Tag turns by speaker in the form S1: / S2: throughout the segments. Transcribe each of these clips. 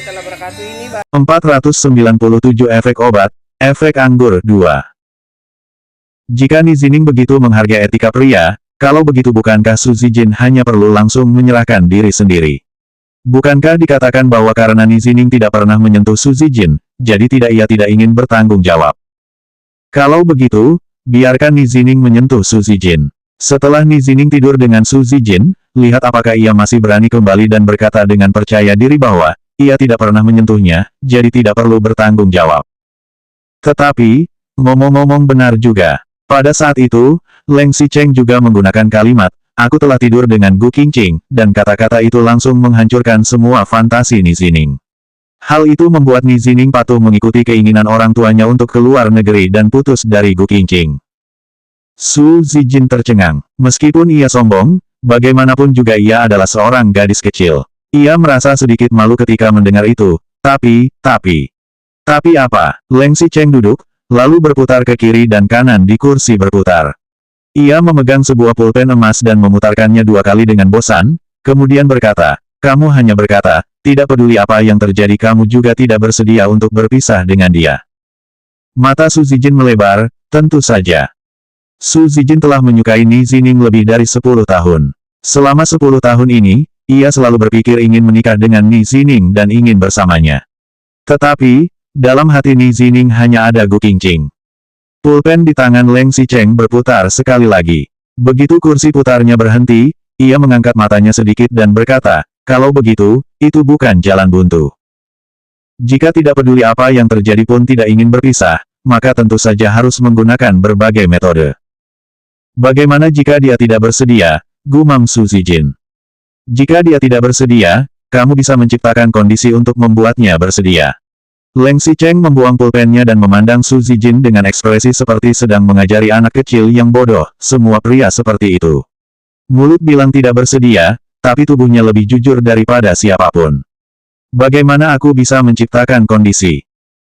S1: warahmatullahi wabarakatuh ini, Pak.
S2: 497 efek obat, efek anggur 2. Jika Nizining begitu menghargai etika pria, kalau begitu bukankah Su Zijin hanya perlu langsung menyerahkan diri sendiri? Bukankah dikatakan bahwa karena Nizining tidak pernah menyentuh Su Zijin, jadi ia tidak ingin bertanggung jawab? Kalau begitu, biarkan Nizining menyentuh Su Zijin. Setelah Nizining tidur dengan Su Zijin, lihat apakah ia masih berani kembali dan berkata dengan percaya diri bahwa ia tidak pernah menyentuhnya, jadi tidak perlu bertanggung jawab. Tetapi, ngomong-ngomong benar juga. Pada saat itu, Leng Xicheng juga menggunakan kalimat, "Aku telah tidur dengan Gu Qingqing," dan kata-kata itu langsung menghancurkan semua fantasi Nizining. Hal itu membuat Nizining patuh mengikuti keinginan orang tuanya untuk keluar negeri dan putus dari Gu Qingqing. Su Zijin tercengang. Meskipun ia sombong, bagaimanapun juga ia adalah seorang gadis kecil. Ia merasa sedikit malu ketika mendengar itu. Tapi apa? Leng Xicheng duduk, lalu berputar ke kiri dan kanan di kursi berputar. Ia memegang sebuah pulpen emas dan memutarkannya 2 kali dengan bosan, kemudian berkata, "Kamu hanya berkata, tidak peduli apa yang terjadi kamu juga tidak bersedia untuk berpisah dengan dia." Mata Su Zijin melebar, tentu saja. Su Zijin telah menyukai Nizining lebih dari 10 tahun. Selama 10 tahun ini, ia selalu berpikir ingin menikah dengan Nizining dan ingin bersamanya. Tetapi, dalam hati Nizining hanya ada Gu Qingqing. Pulpen di tangan Leng Xicheng berputar sekali lagi. Begitu kursi putarnya berhenti, ia mengangkat matanya sedikit dan berkata, "Kalau begitu, itu bukan jalan buntu. Jika tidak peduli apa yang terjadi pun tidak ingin berpisah, maka tentu saja harus menggunakan berbagai metode." "Bagaimana jika dia tidak bersedia?" gumam Su Zijin. "Jika dia tidak bersedia, kamu bisa menciptakan kondisi untuk membuatnya bersedia." Leng Xicheng membuang pulpennya dan memandang Su Zijin dengan ekspresi seperti sedang mengajari anak kecil yang bodoh. Semua pria seperti itu. Mulut bilang tidak bersedia, tapi tubuhnya lebih jujur daripada siapapun. "Bagaimana aku bisa menciptakan kondisi?"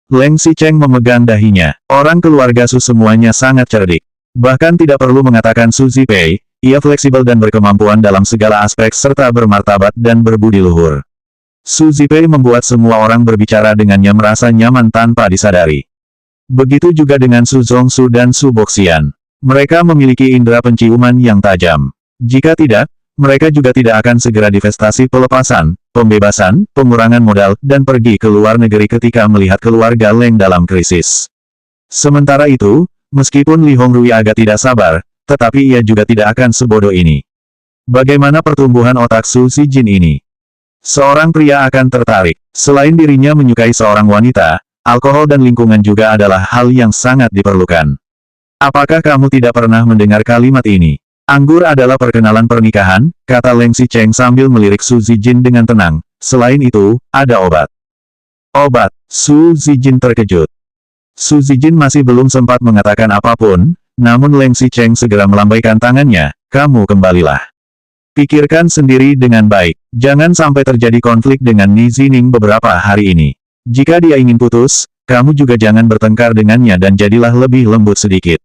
S2: Leng Xicheng memegang dahinya. Orang keluarga Su semuanya sangat cerdik. Bahkan tidak perlu mengatakan Su Zipei, ia fleksibel dan berkemampuan dalam segala aspek serta bermartabat dan berbudi luhur. Su Zipei membuat semua orang berbicara dengannya merasa nyaman tanpa disadari. Begitu juga dengan Su Zongsu dan Su Boxian. Mereka memiliki indera penciuman yang tajam. Jika tidak, mereka juga tidak akan segera divestasi pelepasan, pembebasan, pengurangan modal, dan pergi ke luar negeri ketika melihat keluarga Leng dalam krisis. Sementara itu, meskipun Li Hongrui agak tidak sabar, tetapi ia juga tidak akan sebodoh ini. Bagaimana pertumbuhan otak Su Zijin ini? Seorang pria akan tertarik. Selain dirinya menyukai seorang wanita, alkohol dan lingkungan juga adalah hal yang sangat diperlukan. Apakah kamu tidak pernah mendengar kalimat ini? "Anggur adalah perkenalan pernikahan," kata Leng Xicheng sambil melirik Su Zijin dengan tenang. "Selain itu, ada obat." "Obat?" Su Zijin terkejut. Su Zijin masih belum sempat mengatakan apapun, namun Leng Xicheng segera melambaikan tangannya, "Kamu kembalilah. Pikirkan sendiri dengan baik. Jangan sampai terjadi konflik dengan Nizining beberapa hari ini. Jika dia ingin putus, kamu juga jangan bertengkar dengannya dan jadilah lebih lembut sedikit."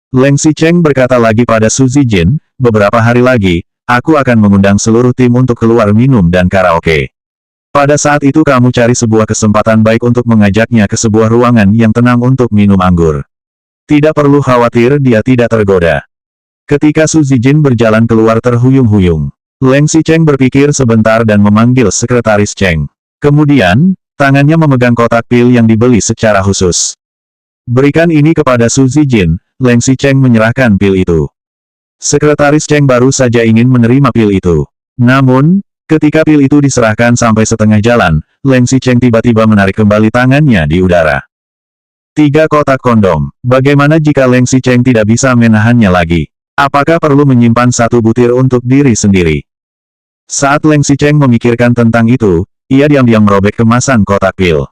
S2: Leng Xicheng berkata lagi pada Su Zijin, "Beberapa hari lagi, aku akan mengundang seluruh tim untuk keluar minum dan karaoke. Pada saat itu kamu cari sebuah kesempatan baik untuk mengajaknya ke sebuah ruangan yang tenang untuk minum anggur. Tidak perlu khawatir dia tidak tergoda." Ketika Su Zijin berjalan keluar terhuyung-huyung, Leng Xicheng berpikir sebentar dan memanggil sekretaris Cheng. Kemudian, tangannya memegang kotak pil yang dibeli secara khusus. "Berikan ini kepada Su Zijin." Leng Xicheng menyerahkan pil itu. Sekretaris Cheng baru saja ingin menerima pil itu. Namun, ketika pil itu diserahkan sampai setengah jalan, Leng Xicheng tiba-tiba menarik kembali tangannya di udara. 3 kotak kondom. Bagaimana jika Leng Xicheng tidak bisa menahannya lagi? Apakah perlu menyimpan 1 butir untuk diri sendiri? Saat Leng Xicheng memikirkan tentang itu, ia diam-diam merobek kemasan kotak pil.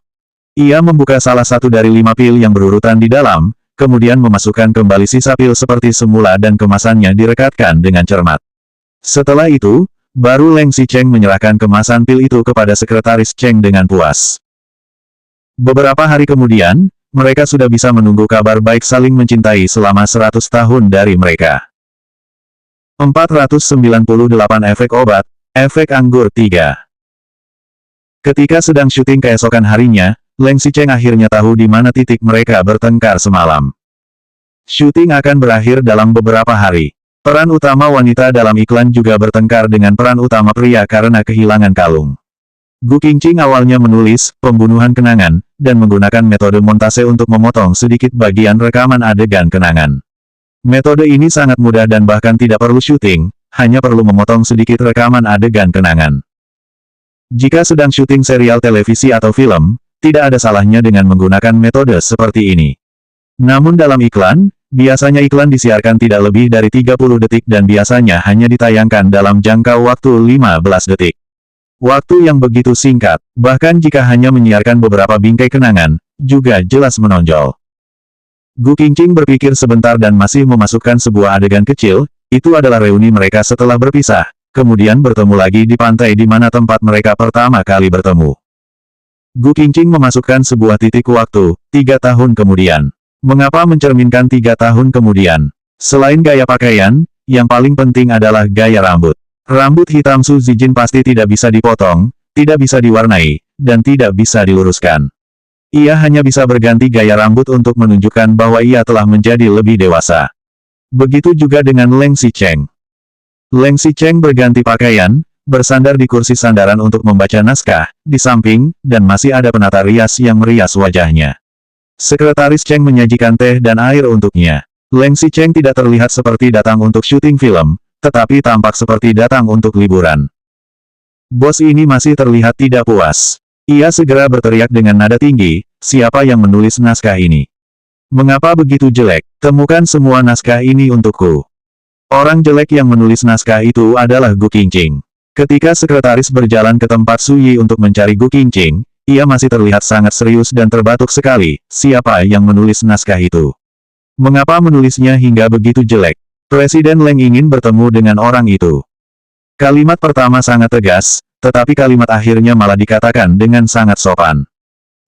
S2: Ia membuka salah satu dari 5 pil yang berurutan di dalam, kemudian memasukkan kembali sisa pil seperti semula dan kemasannya direkatkan dengan cermat. Setelah itu, baru Leng Xicheng menyerahkan kemasan pil itu kepada sekretaris Cheng dengan puas. Beberapa hari kemudian, mereka sudah bisa menunggu kabar baik saling mencintai selama 100 tahun dari mereka. 498 efek obat, efek anggur 3. Ketika sedang syuting keesokan harinya, Leng Xicheng akhirnya tahu di mana titik mereka bertengkar semalam. Syuting akan berakhir dalam beberapa hari. Peran utama wanita dalam iklan juga bertengkar dengan peran utama pria karena kehilangan kalung. Gu Qingqing awalnya menulis pembunuhan kenangan, dan menggunakan metode montase untuk memotong sedikit bagian rekaman adegan kenangan. Metode ini sangat mudah dan bahkan tidak perlu syuting, hanya perlu memotong sedikit rekaman adegan kenangan. Jika sedang syuting serial televisi atau film, tidak ada salahnya dengan menggunakan metode seperti ini. Namun dalam iklan, biasanya iklan disiarkan tidak lebih dari 30 detik dan biasanya hanya ditayangkan dalam jangka waktu 15 detik. Waktu yang begitu singkat, bahkan jika hanya menyiarkan beberapa bingkai kenangan, juga jelas menonjol. Gu Qingqing berpikir sebentar dan masih memasukkan sebuah adegan kecil, itu adalah reuni mereka setelah berpisah, kemudian bertemu lagi di pantai di mana tempat mereka pertama kali bertemu. Gu Qingqing memasukkan sebuah titik waktu, 3 tahun kemudian. Mengapa mencerminkan 3 tahun kemudian? Selain gaya pakaian, yang paling penting adalah gaya rambut. Rambut hitam Su Zijin pasti tidak bisa dipotong, tidak bisa diwarnai, dan tidak bisa diluruskan. Ia hanya bisa berganti gaya rambut untuk menunjukkan bahwa ia telah menjadi lebih dewasa. Begitu juga dengan Leng Xicheng. Leng Xicheng berganti pakaian, bersandar di kursi sandaran untuk membaca naskah, di samping, dan masih ada penata rias yang merias wajahnya. Sekretaris Cheng menyajikan teh dan air untuknya. Leng Xicheng tidak terlihat seperti datang untuk syuting film, tetapi tampak seperti datang untuk liburan. Bos ini masih terlihat tidak puas. Ia segera berteriak dengan nada tinggi, siapa yang menulis naskah ini? Mengapa begitu jelek? Temukan semua naskah ini untukku. Orang jelek yang menulis naskah itu adalah Gu Qingqing. Ketika sekretaris berjalan ke tempat Su Yi untuk mencari Gu Qingqing, ia masih terlihat sangat serius dan terbatuk sekali, siapa yang menulis naskah itu? Mengapa menulisnya hingga begitu jelek? Presiden Leng ingin bertemu dengan orang itu. Kalimat pertama sangat tegas, tetapi kalimat akhirnya malah dikatakan dengan sangat sopan.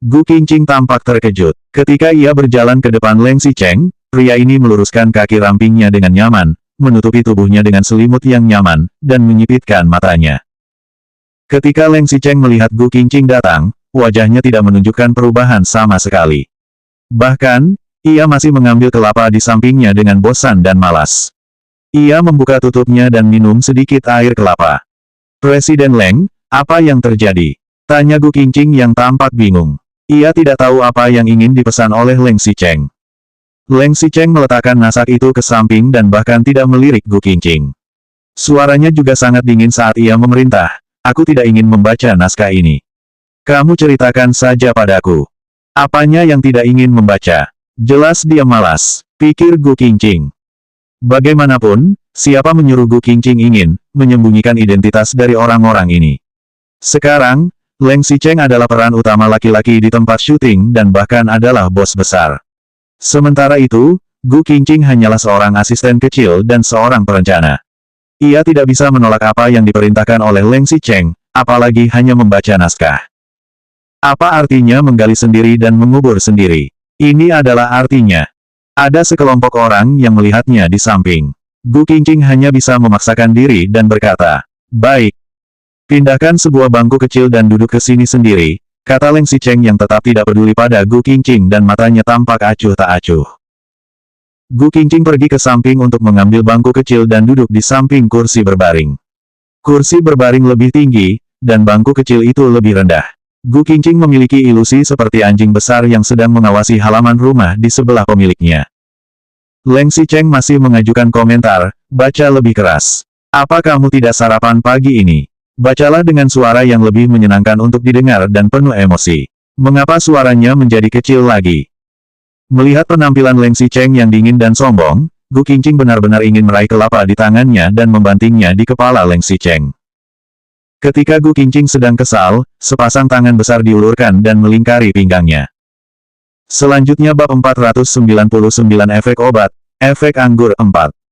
S2: Gu Qingqing tampak terkejut. Ketika ia berjalan ke depan Leng Xicheng, pria ini meluruskan kaki rampingnya dengan nyaman, menutupi tubuhnya dengan selimut yang nyaman, dan menyipitkan matanya. Ketika Leng Xicheng melihat Gu Qingqing datang, wajahnya tidak menunjukkan perubahan sama sekali. Bahkan, ia masih mengambil kelapa di sampingnya dengan bosan dan malas. Ia membuka tutupnya dan minum sedikit air kelapa. Presiden Leng, apa yang terjadi? Tanya Gu Qingqing yang tampak bingung. Ia tidak tahu apa yang ingin dipesan oleh Leng Xicheng. Leng Xicheng meletakkan naskah itu ke samping dan bahkan tidak melirik Gu Qingqing. Suaranya juga sangat dingin saat ia memerintah, aku tidak ingin membaca naskah ini. Kamu ceritakan saja padaku. Apanya yang tidak ingin membaca? Jelas dia malas, pikir Gu Qingqing. Bagaimanapun, siapa menyuruh Gu Qingqing ingin menyembunyikan identitas dari orang-orang ini? Sekarang, Leng Xicheng adalah peran utama laki-laki di tempat syuting dan bahkan adalah bos besar. Sementara itu, Gu Qingqing hanyalah seorang asisten kecil dan seorang perencana. Ia tidak bisa menolak apa yang diperintahkan oleh Leng Xicheng, apalagi hanya membaca naskah. Apa artinya menggali sendiri dan mengubur sendiri? Ini adalah artinya. Ada sekelompok orang yang melihatnya di samping. Gu Qingqing hanya bisa memaksakan diri dan berkata, baik. Pindahkan sebuah bangku kecil dan duduk ke sini sendiri, kata Leng Xicheng yang tetap tidak peduli pada Gu Qingqing dan matanya tampak acuh tak acuh. Gu Qingqing pergi ke samping untuk mengambil bangku kecil dan duduk di samping kursi berbaring. Kursi berbaring lebih tinggi, dan bangku kecil itu lebih rendah. Gu Qingqing memiliki ilusi seperti anjing besar yang sedang mengawasi halaman rumah di sebelah pemiliknya. Leng Xicheng masih mengajukan komentar, baca lebih keras. Apa kamu tidak sarapan pagi ini? Bacalah dengan suara yang lebih menyenangkan untuk didengar dan penuh emosi. Mengapa suaranya menjadi kecil lagi? Melihat penampilan Leng Xicheng yang dingin dan sombong, Gu Qingqing benar-benar ingin meraih kelapa di tangannya dan membantingnya di kepala Leng Xicheng. Ketika Gu Qingqing sedang kesal, sepasang tangan besar diulurkan dan melingkari pinggangnya. Selanjutnya bab 499 efek obat, efek anggur 4.